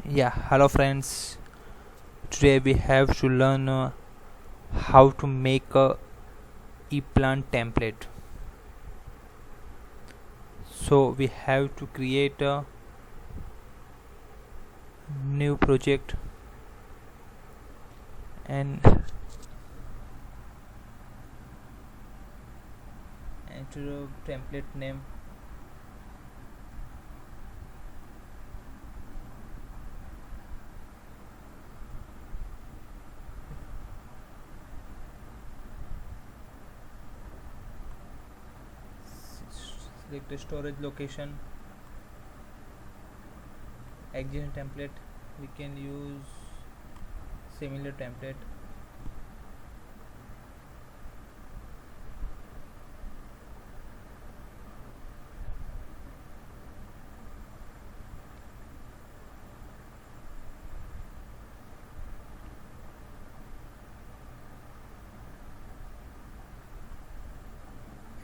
Yeah, hello friends. Today we have to learn how to make a e-plant template. So we have to create a new project and enter a template name. Select the storage location. Existing template. We can use similar template.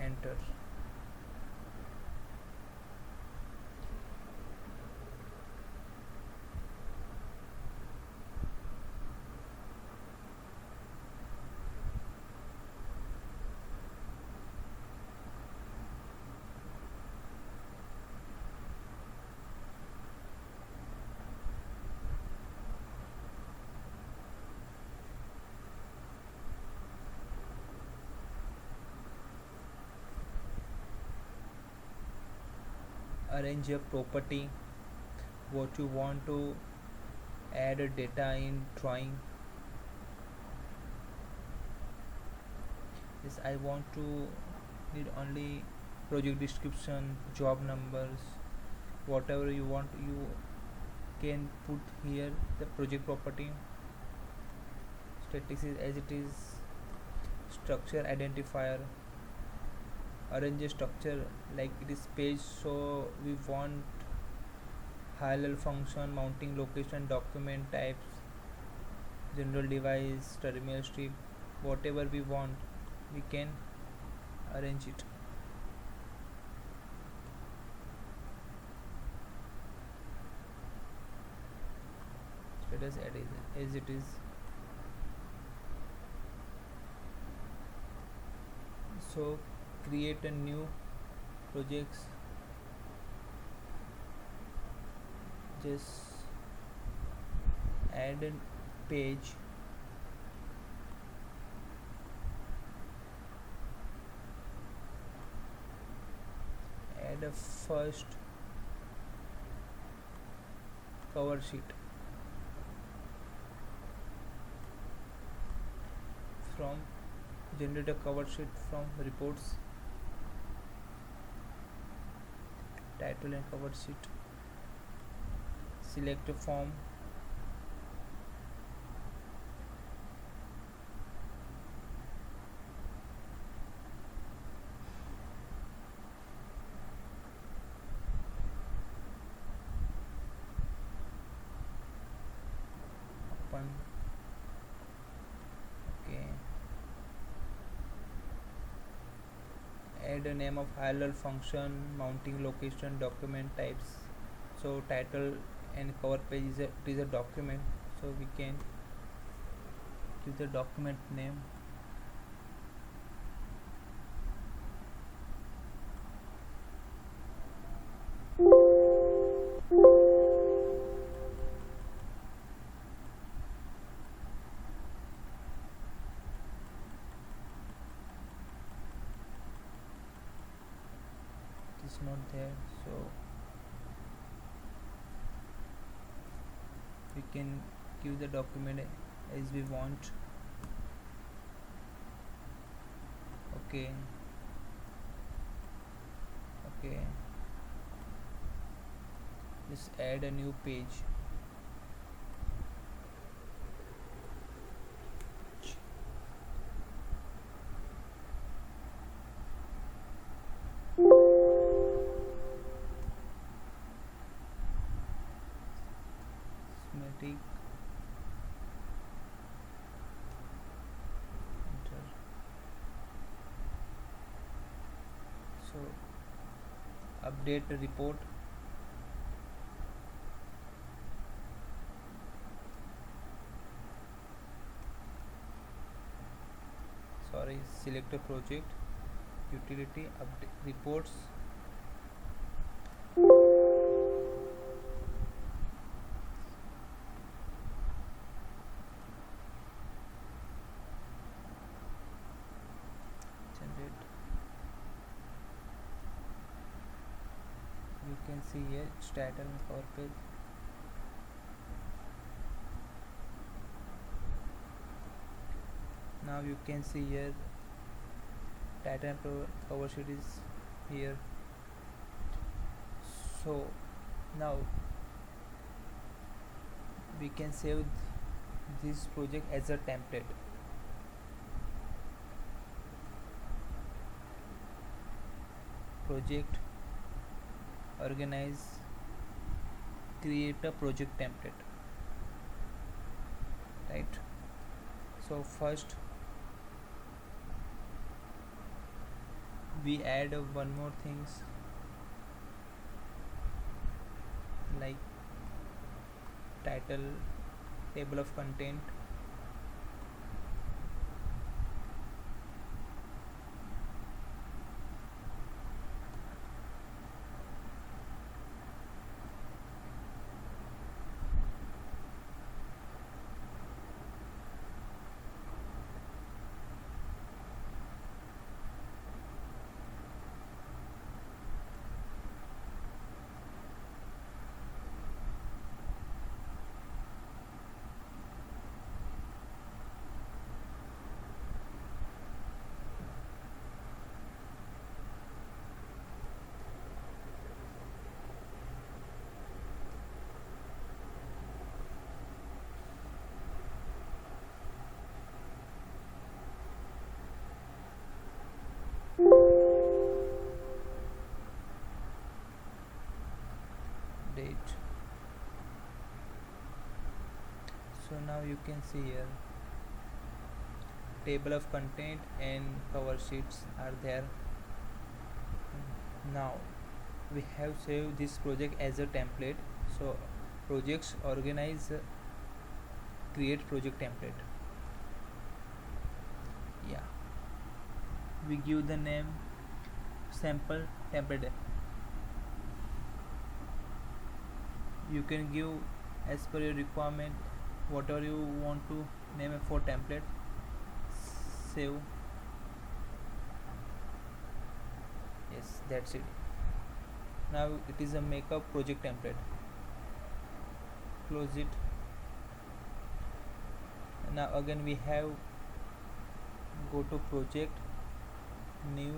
Enter. Arrange your property. What you want to add a data in drawing. Yes, I want to need only project description, job numbers, whatever you want. You can put here the project property. Status is as it is. Structure identifier. Arrange a structure like it is page. So we want high level function, mounting location, document types, general device, terminal strip, whatever we want, we can arrange it. Status as it is. So create a new projects. Just add a page. Add a first cover sheet. From generate a cover sheet from reports. Title and cover sheet. Select a form. Open. Okay. Add a name of high level function, mounting location, document types. So title and cover page is a document, so we can give the document name. It is not there, so we can give the document as we want. Okay. Okay, just add a new page. Schematic. Enter. So update the report. sorry, select a project, utility, update, reports, generate. You can see here title and cover page. Now you can see here title and cover sheet is here. So now we can save this project as a template. Project, organize, create a project template, right? So first we add one more things like title, table of content, date. So now you can see here table of content and cover sheets are there. Now we have saved this project as a template. So projects, organize, create project template. Yeah, we give the name sample template. You can give as per your requirement whatever you want to name it for template. Save. Yes, that's it. Now it is a makeup project template. Close it. Now again we have go to project, new,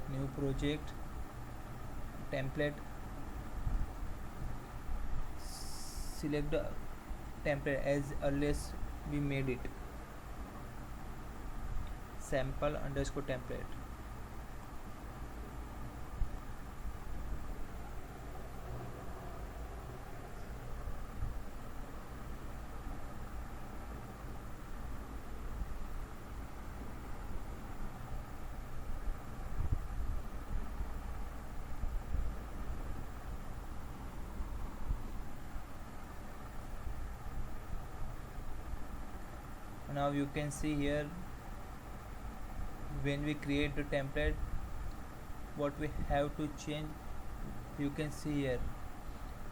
new project, template, select the template as early as we made it, sample underscore template. Now you can see here when we create the template what we have to change. You can see here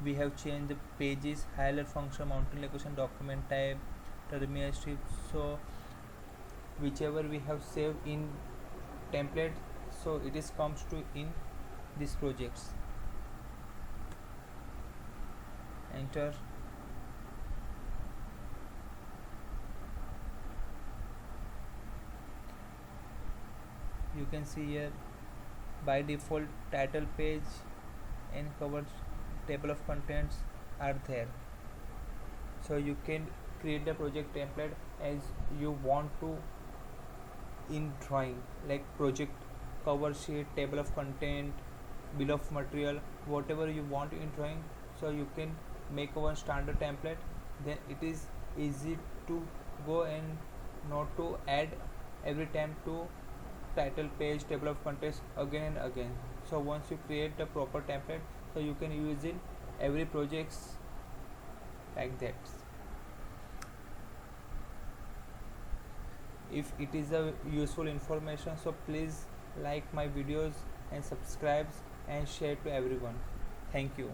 we have changed the pages, highlight function, mounting location, document type, terminal strip. So whichever we have saved in template, so it is comes to in these projects. Enter. You can see here by default title page and cover table of contents are there. So you can create the project template as you want to in drawing, like project cover sheet, table of content, bill of material, whatever you want in drawing. So you can make one standard template, then it is easy to go and not to add every time to title, page, table of contents again and again. So once you create a proper template, so you can use in every projects like that. If it is a useful information, so please like my videos and subscribe and share to everyone. Thank you.